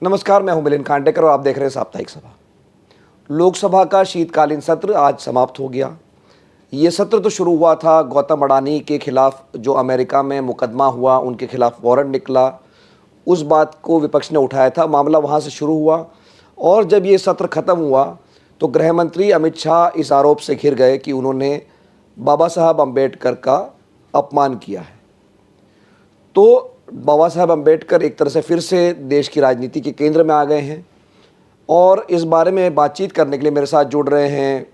नमस्कार, मैं हूं मिलिंद खांडेकर और आप देख रहे हैं साप्ताहिक सभा। लोकसभा का शीतकालीन सत्र आज समाप्त हो गया। ये सत्र तो शुरू हुआ था गौतम अडानी के खिलाफ, जो अमेरिका में मुकदमा हुआ, उनके खिलाफ वारंट निकला, उस बात को विपक्ष ने उठाया था, मामला वहाँ से शुरू हुआ। और जब ये सत्र खत्म हुआ तो गृह मंत्री अमित शाह इस आरोप से घिर गए कि उन्होंने बाबा साहब अम्बेडकर का अपमान किया है। तो बाबा साहब अम्बेडकर एक तरह से फिर से देश की राजनीति के केंद्र में आ गए हैं और इस बारे में बातचीत करने के लिए मेरे साथ जुड़ रहे हैं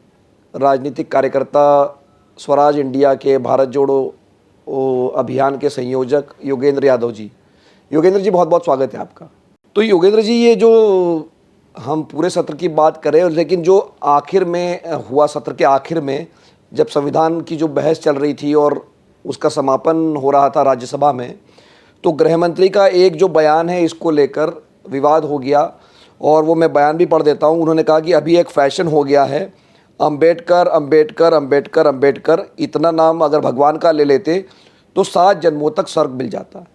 राजनीतिक कार्यकर्ता, स्वराज इंडिया के भारत जोड़ो अभियान के संयोजक योगेंद्र यादव जी। योगेंद्र जी, बहुत बहुत स्वागत है आपका। तो योगेंद्र जी, ये जो हम पूरे सत्र की बात करें, लेकिन जो आखिर में हुआ, सत्र के आखिर में जब संविधान की जो बहस चल रही थी और उसका समापन हो रहा था राज्यसभा में, तो गृह मंत्री का एक जो बयान है, इसको लेकर विवाद हो गया और वो मैं बयान भी पढ़ देता हूँ। उन्होंने कहा कि अभी एक फैशन हो गया है, अम्बेडकर अम्बेडकर अम्बेडकर अम्बेडकर, इतना नाम अगर भगवान का ले लेते तो 7 जन्मों तक स्वर्ग मिल जाता।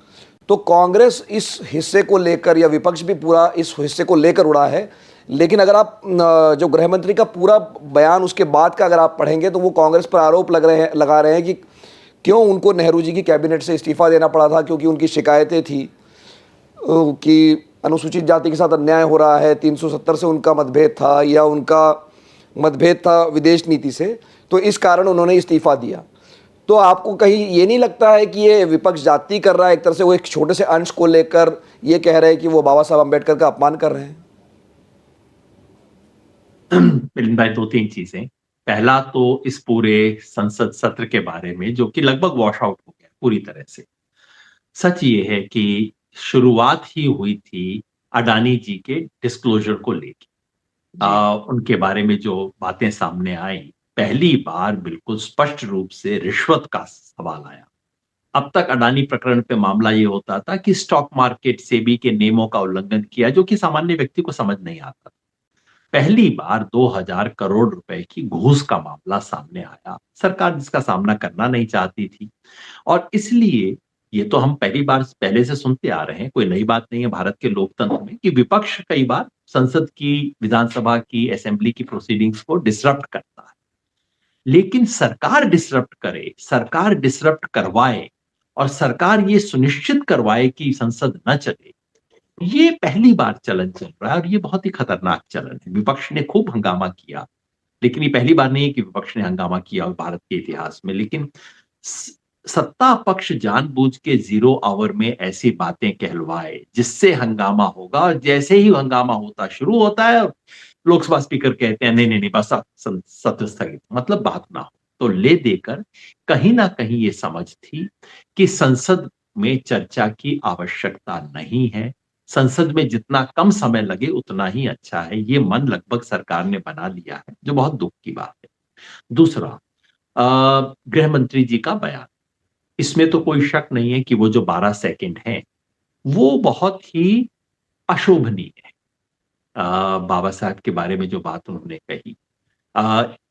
तो कांग्रेस इस हिस्से को लेकर, या विपक्ष भी पूरा इस हिस्से को लेकर उड़ा है। लेकिन अगर आप जो गृह मंत्री का पूरा बयान उसके बाद का अगर आप पढ़ेंगे तो वो कांग्रेस पर आरोप लगा रहे हैं कि क्यों उनको नेहरू जी की कैबिनेट से इस्तीफा देना पड़ा था, क्योंकि उनकी शिकायतें थी कि अनुसूचित जाति के साथ अन्याय हो रहा है, 370 से उनका मतभेद था, या उनका मतभेद था विदेश नीति से, तो इस कारण उन्होंने इस्तीफा दिया। तो आपको कहीं ये नहीं लगता है कि ये विपक्ष जाति कर रहा है, एक तरह से वो एक छोटे से अंश को लेकर ये कह रहे हैं कि वो बाबा साहब अम्बेडकर का अपमान कर रहे हैं? मिलिंद भाई, 2-3 चीजें। पहला तो इस पूरे संसद सत्र के बारे में, जो कि लगभग वॉश आउट हो गया पूरी तरह से। सच ये है कि शुरुआत ही हुई थी अडानी जी के डिस्क्लोजर को लेके। उनके बारे में जो बातें सामने आई, पहली बार बिल्कुल स्पष्ट रूप से रिश्वत का सवाल आया। अब तक अडानी प्रकरण पे मामला ये होता था कि स्टॉक मार्केट सेबी के नियमों का उल्लंघन किया, जो कि सामान्य व्यक्ति को समझ नहीं आता। पहली बार 2000 करोड़ रुपए की घूस का मामला सामने आया। सरकार जिसका सामना करना नहीं चाहती थी और इसलिए ये तो हम पहली बार पहले से सुनते आ रहे हैं, कोई नई बात नहीं है भारत के लोकतंत्र में कि विपक्ष कई बार संसद की, विधानसभा की, असेंबली की प्रोसीडिंग्स को डिसरप्ट करता है। लेकिन सरकार डिसरप्ट करे, सरकार डिसरप्ट करवाए और सरकार ये सुनिश्चित करवाए कि संसद न चले, ये पहली बार चलन चल रहा है और ये बहुत ही खतरनाक चलन है। विपक्ष ने खूब हंगामा किया, लेकिन ये पहली बार नहीं है कि विपक्ष ने हंगामा किया भारत के इतिहास में। लेकिन सत्ता पक्ष जानबूझ के 0 आवर में ऐसी बातें कहलवाए जिससे हंगामा होगा, और जैसे ही हंगामा होता शुरू होता है, लोकसभा स्पीकर कहते हैं नहीं नहीं नहीं, बस सत्र स्थगित, मतलब बात ना हो। तो ले देकर कहीं ना कहीं ये समझ थी कि संसद में चर्चा की आवश्यकता नहीं है, संसद में जितना कम समय लगे उतना ही अच्छा है। ये मन लगभग सरकार ने बना लिया है, जो बहुत दुख की बात है। दूसरा, गृह मंत्री जी का बयान, इसमें तो कोई शक नहीं है कि वो जो 12 सेकंड हैं, वो बहुत ही अशोभनीय है। बाबा साहब के बारे में जो बात उन्होंने कही,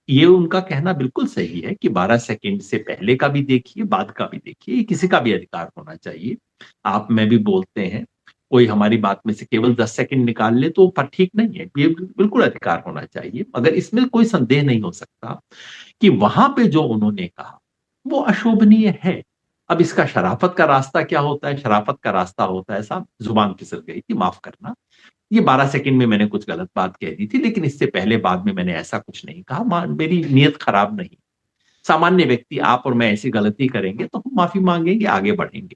ये उनका कहना बिल्कुल सही है कि 12 सेकंड से पहले का भी देखिए, बाद का भी देखिए, ये किसी का भी अधिकार होना चाहिए। आप मैं भी बोलते हैं, कोई हमारी बात में से केवल 10 सेकंड निकाल ले तो पर ठीक नहीं है, ये बिल्कुल अधिकार होना चाहिए। मगर इसमें कोई संदेह नहीं हो सकता कि वहां पे जो उन्होंने कहा वो अशोभनीय है। अब इसका शराफत का रास्ता क्या होता है? शराफत का रास्ता होता है, साहब जुबान फिसल गई थी, माफ करना। ये 12 सेकंड में मैंने कुछ गलत बात कह दी थी, लेकिन इससे पहले बाद में मैंने ऐसा कुछ नहीं कहा। मेरी नीयत खराब नहीं। सामान्य व्यक्ति आप और मैं ऐसी गलती करेंगे तो हम माफी मांगेंगे, आगे बढ़ेंगे।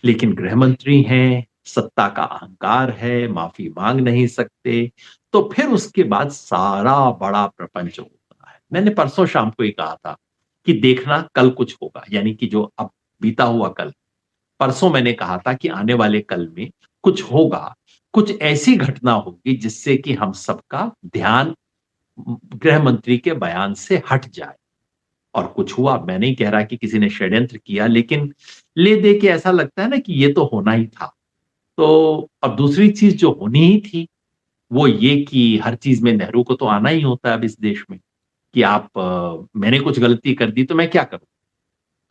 लेकिन गृह मंत्री हैं, सत्ता का अहंकार है, माफी मांग नहीं सकते, तो फिर उसके बाद सारा बड़ा प्रपंच होता है। मैंने परसों शाम को ही कहा था कि देखना कल कुछ होगा, यानी कि जो अब बीता हुआ कल, परसों मैंने कहा था कि आने वाले कल में कुछ होगा, कुछ ऐसी घटना होगी जिससे कि हम सबका ध्यान गृह मंत्री के बयान से हट जाए। और कुछ हुआ। मैं नहीं कह रहा कि किसी ने षड्यंत्र किया, लेकिन ले दे के ऐसा लगता है ना कि ये तो होना ही था। तो अब दूसरी चीज जो होनी ही थी वो ये कि हर चीज में नेहरू को तो आना ही होता है अब इस देश में, कि मैंने कुछ गलती कर दी तो मैं क्या करूं?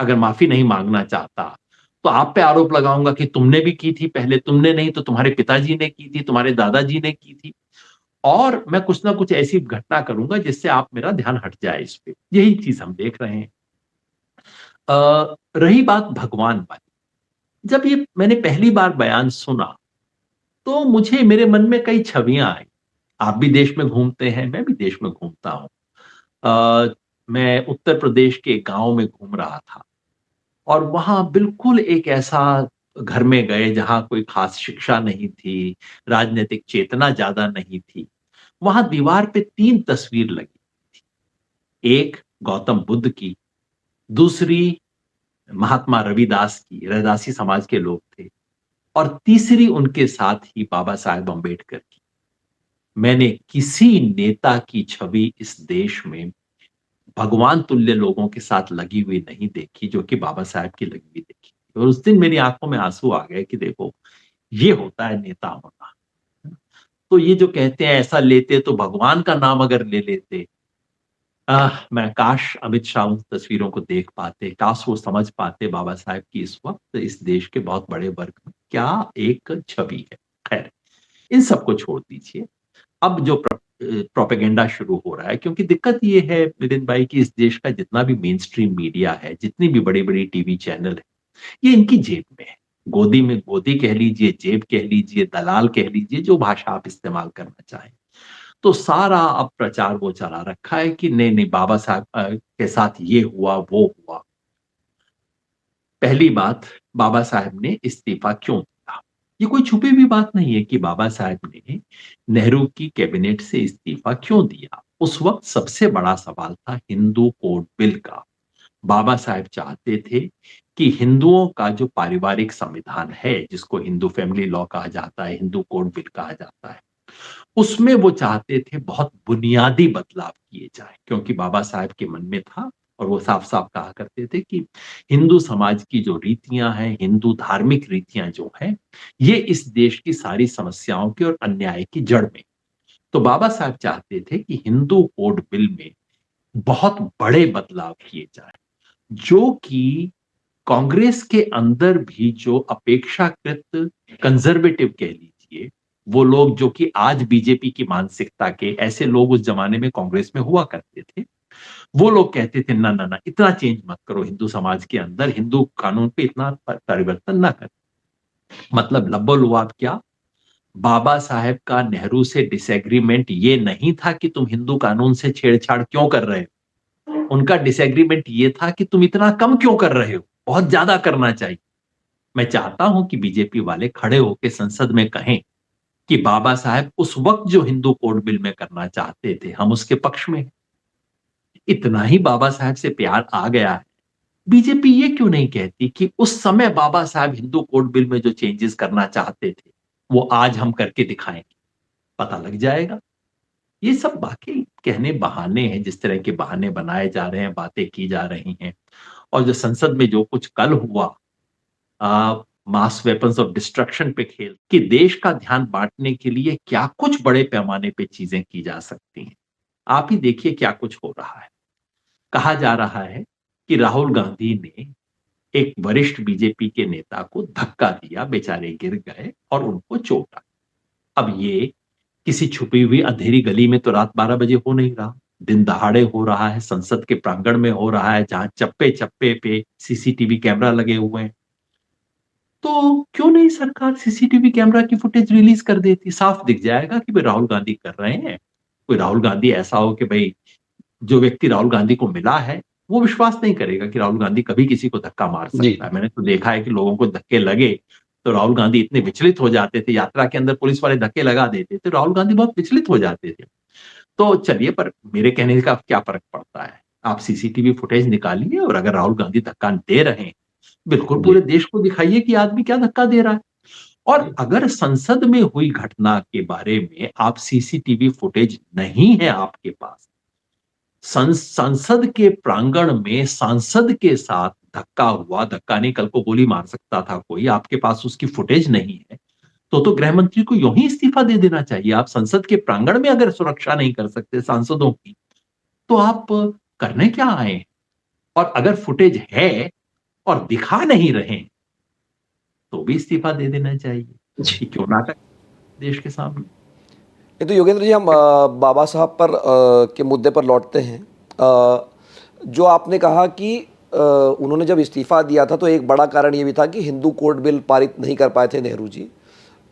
अगर माफी नहीं मांगना चाहता तो आप पे आरोप लगाऊंगा कि तुमने भी की थी पहले, तुमने नहीं तो तुम्हारे पिताजी ने की थी, तुम्हारे दादाजी ने की थी, और मैं कुछ ना कुछ ऐसी घटना करूंगा जिससे आप मेरा ध्यान हट जाए इस पे। यही चीज हम देख रहे हैं। रही बात भगवान वाली, जब ये मैंने पहली बार बयान सुना तो मुझे मेरे मन में कई छवियां आई। आप भी देश में घूमते हैं, मैं भी देश में घूमता हूं। मैं उत्तर प्रदेश के गांव में घूम रहा था, और वहां बिल्कुल एक ऐसा घर में गए जहां कोई खास शिक्षा नहीं थी, राजनीतिक चेतना ज्यादा नहीं थी। वहां दीवार पे 3 तस्वीर लगी। एक गौतम बुद्ध की, दूसरी महात्मा रविदास की, रविदासी समाज के लोग थे, और तीसरी उनके साथ ही बाबा साहेब अम्बेडकर की। मैंने किसी नेता की छवि इस देश में भगवान तुल्य लोगों के साथ लगी हुई नहीं देखी जो कि बाबा साहेब की लगी हुई देखी। और उस दिन मेरी आंखों में आंसू आ गए कि देखो, ये होता है नेता होना। तो ये जो कहते हैं ऐसा लेते तो भगवान का नाम अगर ले लेते, मैं काश अमित शाह उन तस्वीरों को देख पाते, काश वो समझ पाते बाबा साहेब की इस वक्त इस देश के बहुत बड़े वर्ग में क्या एक छवि है। खैर, इन सबको छोड़ दीजिए। अब जो प्रोपेगेंडा शुरू हो रहा है, क्योंकि दिक्कत ये है मिलिंद भाई कि इस देश का जितना भी मेन स्ट्रीम मीडिया है, जितनी भी बड़ी बड़ी टीवी चैनल है, ये इनकी जेब में है। गोदी में गोदी कह लीजिए, जेब कह लीजिए, दलाल कह लीजिए, जो भाषा आप इस्तेमाल करना चाहें। तो सारा अब प्रचार वो चला रखा है कि नहीं नहीं, बाबा साहब के साथ ये हुआ वो हुआ। पहली बात, बाबा साहब ने इस्तीफा क्यों दिया? ये कोई छुपी हुई बात नहीं है कि बाबा साहब ने नेहरू की कैबिनेट से इस्तीफा क्यों दिया। उस वक्त सबसे बड़ा सवाल था हिंदू कोड बिल का। बाबा साहब चाहते थे कि हिंदुओं का जो पारिवारिक संविधान है, जिसको हिंदू फैमिली लॉ कहा जाता है, हिंदू कोड बिल कहा जाता है, उसमें वो चाहते थे बहुत बुनियादी बदलाव किए जाए, क्योंकि बाबा साहब के मन में था, और वो साफ साफ कहा करते थे कि हिंदू समाज की जो रीतियां हैं, हिंदू धार्मिक रीतियां जो हैं, ये इस देश की सारी समस्याओं की और अन्याय की जड़ में। तो बाबा साहब चाहते थे कि हिंदू कोड बिल में बहुत बड़े बदलाव किए जाए, जो कि कांग्रेस के अंदर भी जो अपेक्षाकृत कंजर्वेटिव कह लीजिए, वो लोग जो कि आज बीजेपी की मानसिकता के, ऐसे लोग उस जमाने में कांग्रेस में हुआ करते थे, वो लोग कहते थे ना ना ना, इतना चेंज मत करो हिंदू समाज के अंदर, हिंदू कानून पे इतना परिवर्तन ना कर। मतलब लब्बो लुआब क्या, बाबा साहेब का नेहरू से डिसएग्रीमेंट ये नहीं था कि तुम हिंदू कानून से छेड़छाड़ क्यों कर रहे हो। उनका डिसएग्रीमेंट ये था कि तुम इतना कम क्यों कर रहे हो, बहुत ज्यादा करना चाहिए। मैं चाहता हूं कि बीजेपी वाले खड़े होकर संसद में कहें कि बाबा साहब उस वक्त जो हिंदू कोड बिल में करना चाहते थे, हम उसके पक्ष में हैं। इतना ही बाबा साहब से प्यार आ गया है, बीजेपी ये क्यों नहीं कहती कि उस समय बाबा साहब हिंदू कोड बिल में जो चेंजेस करना चाहते थे, वो आज हम करके दिखाएंगे, पता लग जाएगा। ये सब बाकी कहने बहाने हैं, जिस तरह के बहाने बनाए जा रहे हैं, बातें की जा रही हैं। और जो संसद में जो कुछ कल हुआ, मास वेपन्स ऑफ डिस्ट्रक्शन पे खेल कि देश का ध्यान बांटने के लिए क्या कुछ बड़े पैमाने पे चीजें की जा सकती हैं। आप ही देखिए क्या कुछ हो रहा है। कहा जा रहा है कि राहुल गांधी ने एक वरिष्ठ बीजेपी के नेता को धक्का दिया, बेचारे गिर गए और उनको चोट आई। अब ये किसी छुपी हुई अंधेरी गली में तो रात 12 बजे हो नहीं रहा, दिन दहाड़े हो रहा है, संसद के प्रांगण में हो रहा है, जहां चप्पे चप्पे पे सीसीटीवी कैमरा लगे हुए हैं। तो क्यों नहीं सरकार सीसीटीवी कैमरा की फुटेज रिलीज कर देती, साफ दिख जाएगा कि भाई राहुल गांधी कर रहे हैं। कोई राहुल गांधी ऐसा हो कि भाई जो व्यक्ति राहुल गांधी को मिला है, वो विश्वास नहीं करेगा कि राहुल गांधी कभी किसी को धक्का मार जी। सकता है। मैंने तो देखा है कि लोगों को धक्के लगे तो राहुल गांधी इतने विचलित हो जाते थे, यात्रा के अंदर पुलिस वाले धक्के लगा देते थे, राहुल गांधी बहुत विचलित हो जाते थे। तो चलिए, पर मेरे कहने का क्या फर्क पड़ता है, आप सीसीटीवी फुटेज निकालिए, और अगर राहुल गांधी धक्का दे रहे हैं, बिल्कुल जी। पूरे देश को दिखाइए कि आदमी क्या धक्का दे रहा है। और अगर संसद में हुई घटना के बारे में आप सीसीटीवी फुटेज नहीं है आपके पास, संसद के प्रांगण में सांसद के साथ धक्का हुआ, धक्का नहीं, कल को गोली मार सकता था कोई, आपके पास उसकी फुटेज नहीं है, तो गृह मंत्री को यूं ही इस्तीफा दे देना चाहिए। आप संसद के प्रांगण में अगर सुरक्षा नहीं कर सकते सांसदों की, तो आप करने क्या आए? और अगर फुटेज है और दिखा नहीं रहे, तो भी इस्तीफा दे देना चाहिए। ये क्यों नाटक देश के सामने? ये तो योगेंद्र जी, हम बाबा साहब पर के मुद्दे पर लौटते हैं। जो आपने कहा कि उन्होंने जब इस्तीफा दिया था तो एक बड़ा कारण ये भी था कि हिंदू कोड बिल पारित नहीं कर पाए थे नेहरू जी।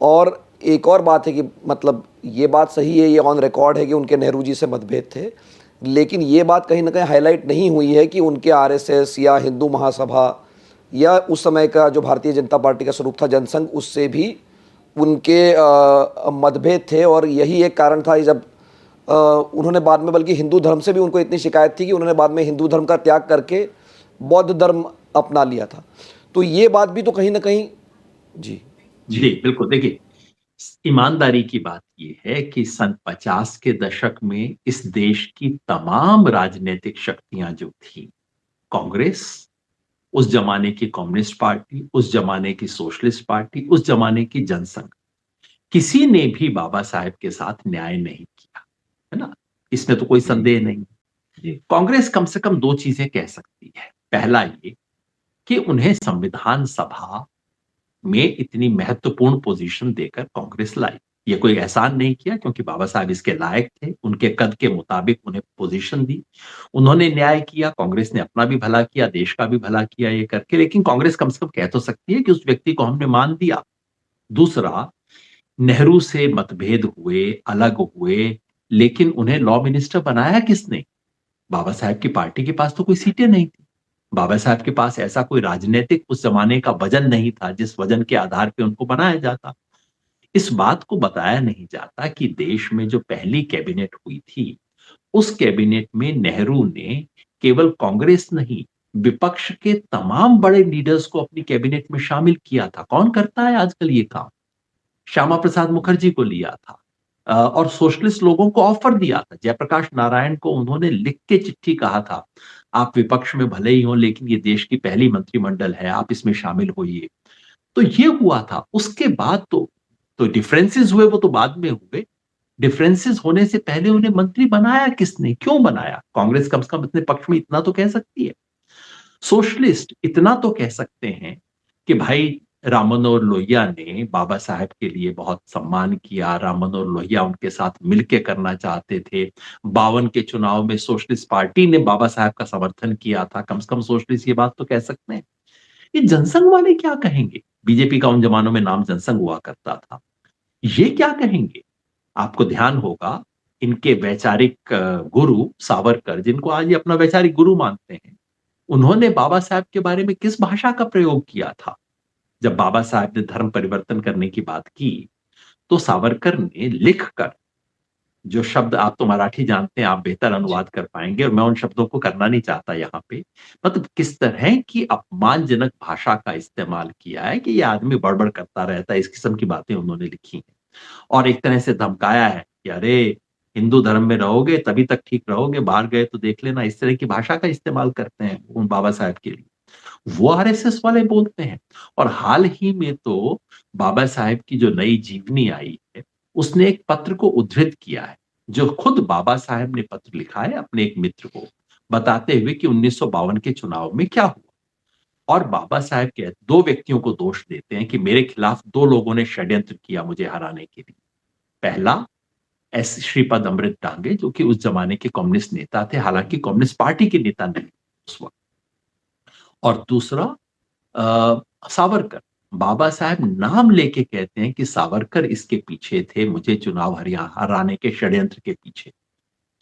और एक और बात है कि मतलब ये बात सही है, ये ऑन रिकॉर्ड है कि उनके नेहरू जी से मतभेद थे, लेकिन ये बात कहीं ना कहीं हाईलाइट नहीं हुई है कि उनके आरएसएस या हिंदू महासभा या उस समय का जो भारतीय जनता पार्टी का स्वरूप था जनसंघ, उससे भी उनके मतभेद थे। और यही एक कारण था जब उन्होंने बाद में, बल्कि हिंदू धर्म से भी उनको इतनी शिकायत थी कि उन्होंने बाद में हिंदू धर्म का त्याग करके बौद्ध धर्म अपना लिया था। तो ये बात भी तो कहीं ना कहीं। जी जी, बिल्कुल। देखिए, ईमानदारी की बात ये है कि सन 50 के दशक में इस देश की तमाम राजनीतिक शक्तियां जो थी, कांग्रेस, उस जमाने की कम्युनिस्ट पार्टी, उस जमाने की सोशलिस्ट पार्टी, उस जमाने की जनसंघ, किसी ने भी बाबा साहेब के साथ न्याय नहीं किया, है ना? इसमें तो कोई संदेह नहीं। कांग्रेस कम से कम 2 चीजें कह सकती है। पहला ये कि उन्हें संविधान सभा में इतनी महत्वपूर्ण पोजीशन देकर कांग्रेस लाई। ये कोई एहसान नहीं किया, क्योंकि बाबा साहब इसके लायक थे, उनके कद के मुताबिक उन्हें पोजीशन दी। उन्होंने न्याय किया, कांग्रेस ने अपना भी भला किया, देश का भी भला किया ये करके। लेकिन कांग्रेस कम से कम कह तो सकती है कि उस व्यक्ति को हमने मान दिया। दूसरा, नेहरू से मतभेद हुए, अलग हुए, लेकिन उन्हें लॉ मिनिस्टर बनाया किसने? बाबा साहब की पार्टी के पास तो कोई सीटें नहीं थी। बाबा साहब के पास ऐसा कोई राजनीतिक उस जमाने का वजन नहीं था जिस वजन के आधार पे उनको बनाया जाता। इस बात को बताया नहीं जाता कि देश में जो पहली कैबिनेट हुई थी, उस कैबिनेट में नेहरू ने केवल कांग्रेस नहीं, विपक्ष के तमाम बड़े लीडर्स को अपनी कैबिनेट में शामिल किया था। कौन करता है आजकल ये काम? श्यामा प्रसाद मुखर्जी को लिया था। और सोशलिस्ट लोगों को ऑफर दिया था। जयप्रकाश नारायण को उन्होंने लिख के चिट्ठी कहा था, आप विपक्ष में भले ही हो, लेकिन ये देश की पहली मंत्रिमंडल है, आप इसमें शामिल होइए। तो ये हुआ था। उसके बाद तो डिफरेंसेस हुए, वो तो बाद में हुए। डिफरेंसेस होने से पहले उन्हें मंत्री बनाया किसने? क्यों बनाया? कांग्रेस कम से कम अपने पक्ष में इतना तो कह सकती है। सोशलिस्ट इतना तो कह सकते हैं कि भाई, राम मनोहर लोहिया ने बाबा साहब के लिए बहुत सम्मान किया। राम मनोहर लोहिया उनके साथ मिलके करना चाहते थे। 52 के चुनाव में सोशलिस्ट पार्टी ने बाबा साहब का समर्थन किया था। कम से कम सोशलिस्ट ये बात तो कह सकते हैं। ये जनसंघ वाले क्या कहेंगे? बीजेपी का उन जमानों में नाम जनसंघ हुआ करता था। ये क्या कहेंगे? आपको ध्यान होगा, इनके वैचारिक गुरु सावरकर, जिनको आज ये अपना वैचारिक गुरु मानते हैं, उन्होंने बाबा साहब के बारे में किस भाषा का प्रयोग किया था? जब बाबा साहब ने धर्म परिवर्तन करने की बात की, तो सावरकर ने लिखकर, जो शब्द, आप तो मराठी जानते हैं, आप बेहतर अनुवाद कर पाएंगे और मैं उन शब्दों को करना नहीं चाहता यहाँ पे, मतलब किस तरह की अपमानजनक भाषा का इस्तेमाल किया है कि ये आदमी बड़बड़ करता रहता है, इस किस्म की बातें उन्होंने लिखी हैं। और एक तरह से धमकाया है कि अरे, हिंदू धर्म में रहोगे तभी तक ठीक रहोगे, बाहर गए तो देख लेना। इस तरह की भाषा का इस्तेमाल करते हैं उन बाबा साहब के लिए। वो आरएसएस वाले बोलते हैं। और हाल ही में तो बाबा साहेब की जो नई जीवनी आई है, उसने एक पत्र को उद्धृत किया है, जो खुद बाबा साहेब ने पत्र लिखा है अपने एक मित्र को, बताते हुए कि 1952 के चुनाव में क्या हुआ। और बाबा साहेब के 2 व्यक्तियों को दोष देते हैं कि मेरे खिलाफ 2 लोगों ने षड्यंत्र किया मुझे हराने के लिए। पहला, एस श्रीपद अमृत डांगे, जो कि उस जमाने के कम्युनिस्ट नेता थे, हालांकि कम्युनिस्ट पार्टी के नेता नहीं उस वक्त। और दूसरा, सावरकर। बाबा साहब नाम लेके कहते हैं कि सावरकर इसके पीछे थे, मुझे चुनाव हराने के षड्यंत्र के पीछे।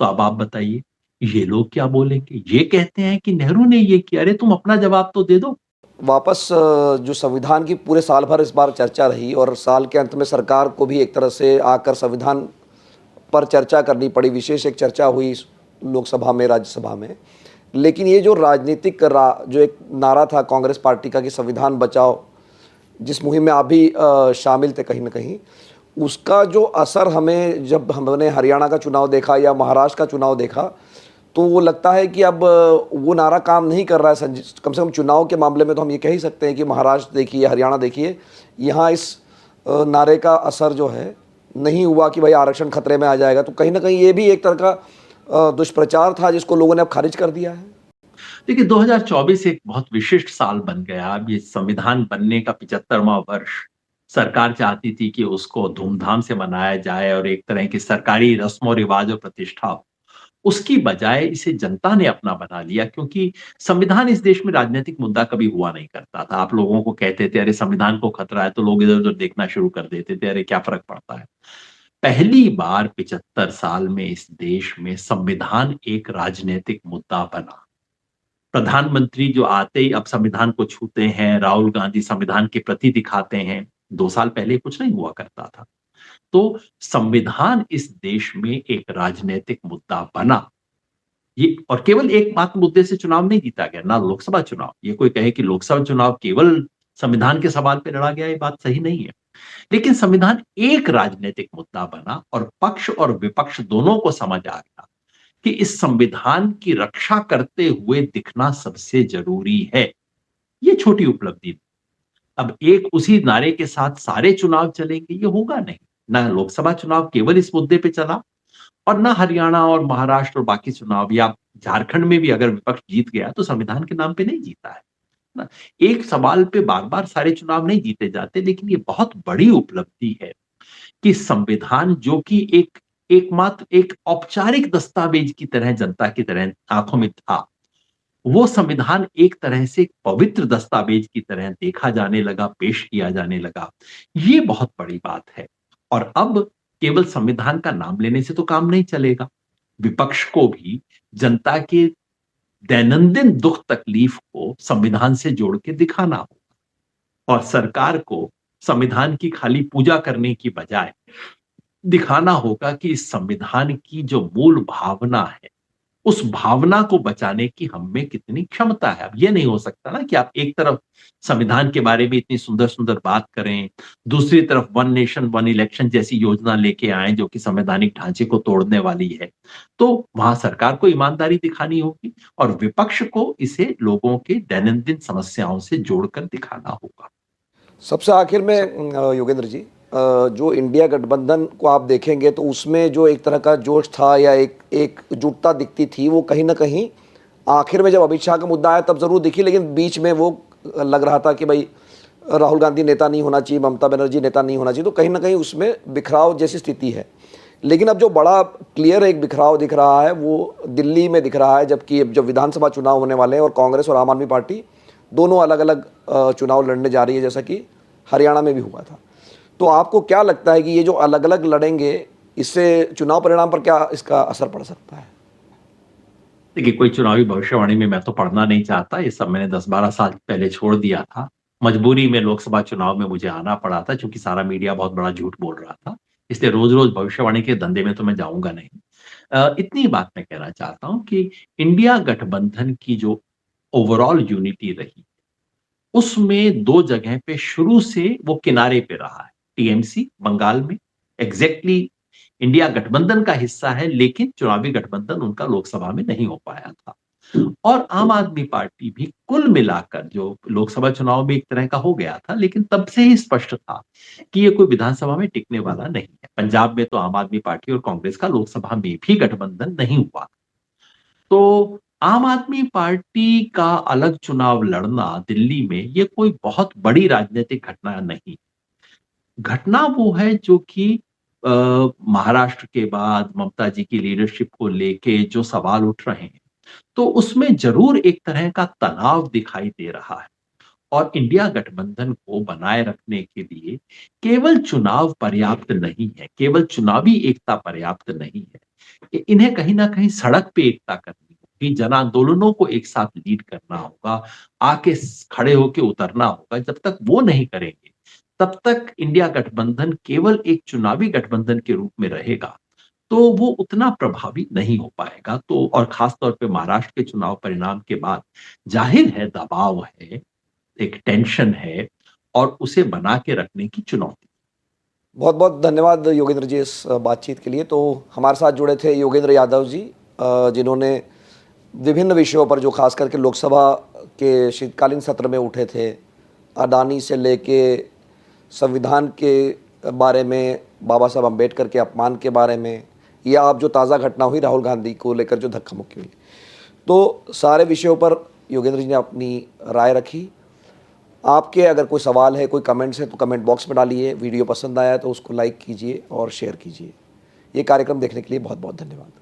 तो अब आप बताइए, ये लोग क्या बोलेंगे? ये कहते हैं कि नेहरू ने ये किया। अरे, तुम अपना जवाब तो दे दो। वापस जो संविधान की पूरे साल भर इस बार चर्चा रही और साल के अंत में सरकार को भी एक तरह से आकर संविधान पर चर्चा करनी पड़ी, विशेष एक चर्चा हुई लोकसभा में, राज्यसभा में। लेकिन ये जो राजनीतिक जो एक नारा था कांग्रेस पार्टी का कि संविधान बचाओ, जिस मुहिम में आप भी शामिल थे कहीं ना कहीं, उसका जो असर हमें, जब हमने हरियाणा का चुनाव देखा या महाराष्ट्र का चुनाव देखा, तो वो लगता है कि अब वो नारा काम नहीं कर रहा है। कम से कम चुनाव के मामले में तो हम ये कह ही सकते हैं कि महाराष्ट्र देखिए, हरियाणा देखिए, यहाँ इस नारे का असर जो है नहीं हुआ कि भाई आरक्षण खतरे में आ जाएगा। तो कहीं ना कहीं ये भी एक तरह का दुष्प्रचार था जिसको लोगों ने अब खारिज कर दिया है। देखिए 2024 एक बहुत विशिष्ट साल बन गया। अब ये संविधान बनने का 75वां वर्ष सरकार चाहती थी कि उसको धूमधाम से मनाया जाए और एक तरह की सरकारी रस्मों रिवाज और प्रतिष्ठा हो। उसकी बजाय इसे जनता ने अपना बना लिया, क्योंकि संविधान इस देश में राजनीतिक मुद्दा कभी हुआ नहीं करता था। आप लोगों को कहते थे अरे संविधान को खतरा है तो लोग इधर उधर देखना शुरू कर देते थे, अरे क्या फर्क पड़ता है। पहली बार 75 साल में इस देश में संविधान एक राजनीतिक मुद्दा बना। प्रधानमंत्री जो आते ही अब संविधान को छूते हैं, राहुल गांधी संविधान के प्रति दिखाते हैं। 2 साल पहले कुछ नहीं हुआ करता था। तो संविधान इस देश में एक राजनीतिक मुद्दा बना। ये और केवल एकमात्र मुद्दे से चुनाव नहीं जीता गया, ना लोकसभा चुनाव। ये कोई कहे कि लोकसभा चुनाव केवल संविधान के सवाल पे लड़ा गया, ये बात सही नहीं है। लेकिन संविधान एक राजनीतिक मुद्दा बना और पक्ष और विपक्ष दोनों को समझ आ गया कि इस संविधान की रक्षा करते हुए दिखना सबसे जरूरी है। ये छोटी उपलब्धि थी। अब एक उसी नारे के साथ सारे चुनाव चलेंगे, ये होगा नहीं। ना लोकसभा चुनाव केवल इस मुद्दे पे चला और ना हरियाणा और महाराष्ट्र और बाकी चुनाव, या झारखंड में भी अगर विपक्ष जीत गया तो संविधान के नाम पे नहीं जीता है ना। एक सवाल पे बार बार सारे चुनाव नहीं जीते जाते, लेकिन ये बहुत बड़ी उपलब्धि है कि संविधान जो कि एकमात्र एक औपचारिक दस्तावेज की तरह जनता की तरह आंखों में था, वो संविधान एक तरह से एक पवित्र दस्तावेज की तरह देखा जाने लगा, पेश किया जाने लगा। ये बहुत बड़ी बात है। और अब केवल संविधान का नाम लेने से तो काम नहीं चलेगा। विपक्ष को भी जनता के दैनंदिन दुख तकलीफ को संविधान से जोड़ के दिखाना होगा, और सरकार को संविधान की खाली पूजा करने की बजाय दिखाना होगा कि इस संविधान की जो मूल भावना है, उस भावना को बचाने की हम में कितनी क्षमता है। अब ये नहीं हो सकता ना कि आप एक तरफ संविधान के बारे में इतनी सुंदर-सुंदर बात करें, दूसरी तरफ वन नेशन वन इलेक्शन जैसी योजना लेके आएँ जो कि संवैधानिक ढांचे को तोड़ने वाली है। तो वहाँ सरकार को ईमानदारी दिखानी होगी और विपक्ष को इसे लोगों के दैनंदिन समस्याओं से जोड़कर दिखाना होगा। सबसे आखिर में योगेंद्र जी, जो इंडिया गठबंधन को आप देखेंगे तो उसमें जो एक तरह का जोश था या एक एकजुटता दिखती थी, वो कहीं ना कहीं आखिर में जब अमित शाह का मुद्दा आया तब जरूर दिखी, लेकिन बीच में वो लग रहा था कि भाई राहुल गांधी नेता नहीं होना चाहिए, ममता बनर्जी नेता नहीं होना चाहिए, तो कहीं ना कहीं उसमें बिखराव जैसी स्थिति है। लेकिन अब जो बड़ा क्लियर एक बिखराव दिख रहा है वो दिल्ली में दिख रहा है, जबकि अब जब विधानसभा चुनाव होने वाले हैं और कांग्रेस और आम आदमी पार्टी दोनों अलग अलग चुनाव लड़ने जा रही है, जैसा कि हरियाणा में भी हुआ था। तो आपको क्या लगता है कि ये जो अलग अलग लड़ेंगे, इससे चुनाव परिणाम पर क्या इसका असर पड़ सकता है? देखिए, कोई चुनावी भविष्यवाणी में मैं तो पढ़ना नहीं चाहता। ये सब मैंने 10-12 साल पहले छोड़ दिया था। मजबूरी में लोकसभा चुनाव में मुझे आना पड़ा था, क्योंकि सारा मीडिया बहुत बड़ा झूठ बोल रहा था। इसलिए रोज़-रोज़ भविष्यवाणी के धंधे में तो मैं जाऊँगा नहीं। इतनी बात मैं कहना चाहता हूँ कि इंडिया गठबंधन की जो ओवरऑल यूनिटी रही, उसमें 2 जगह पे शुरू से वो किनारे पे रहा है। टीएमसी बंगाल में एग्ज़ैक्टली इंडिया गठबंधन का हिस्सा है, लेकिन चुनावी गठबंधन उनका लोकसभा में नहीं हो पाया था। और आम आदमी पार्टी भी कुल मिलाकर जो लोकसभा चुनाव में एक तरह का हो गया था, लेकिन तब से ही स्पष्ट था कि ये कोई विधानसभा में टिकने वाला नहीं है। पंजाब में तो आम आदमी पार्टी और कांग्रेस का लोकसभा में भी गठबंधन नहीं हुआ। तो आम आदमी पार्टी का अलग चुनाव लड़ना दिल्ली में ये कोई बहुत बड़ी राजनीतिक घटना नहीं। घटना वो है जो कि अ, महाराष्ट्र के बाद ममता जी की लीडरशिप को लेके जो सवाल उठ रहे हैं, तो उसमें ज़रूर एक तरह का तनाव दिखाई दे रहा है। और इंडिया गठबंधन को बनाए रखने के लिए केवल चुनाव पर्याप्त नहीं है, केवल चुनावी एकता पर्याप्त नहीं है। इन्हें कहीं न कहीं सड़क पे एकता करनी होगी, जन आंदोलनों को एक साथ लीड करना होगा, आके खड़े होके उतरना होगा। जब तक वो नहीं करेंगे, तब तक इंडिया गठबंधन केवल एक चुनावी गठबंधन के रूप में रहेगा, तो वो उतना प्रभावी नहीं हो पाएगा। तो और खास तौर पे महाराष्ट्र के चुनाव परिणाम के बाद जाहिर है दबाव है, एक टेंशन है और उसे बना के रखने की चुनौती। बहुत बहुत धन्यवाद योगेंद्र जी इस बातचीत के लिए। तो हमारे साथ जुड़े थे योगेंद्र यादव जी, जिन्होंने विभिन्न विषयों पर, जो खास करके लोकसभा के शीतकालीन सत्र में उठे थे, अडानी से लेके संविधान के बारे में, बाबा साहब अम्बेडकर के अपमान के बारे में, या अब जो ताज़ा घटना हुई राहुल गांधी को लेकर जो धक्का मुक्की हुई, तो सारे विषयों पर योगेंद्र जी ने अपनी राय रखी। आपके अगर कोई सवाल है, कोई कमेंट्स है तो कमेंट बॉक्स में डालिए। वीडियो पसंद आया तो उसको लाइक कीजिए और शेयर कीजिए। ये कार्यक्रम देखने के लिए बहुत बहुत धन्यवाद।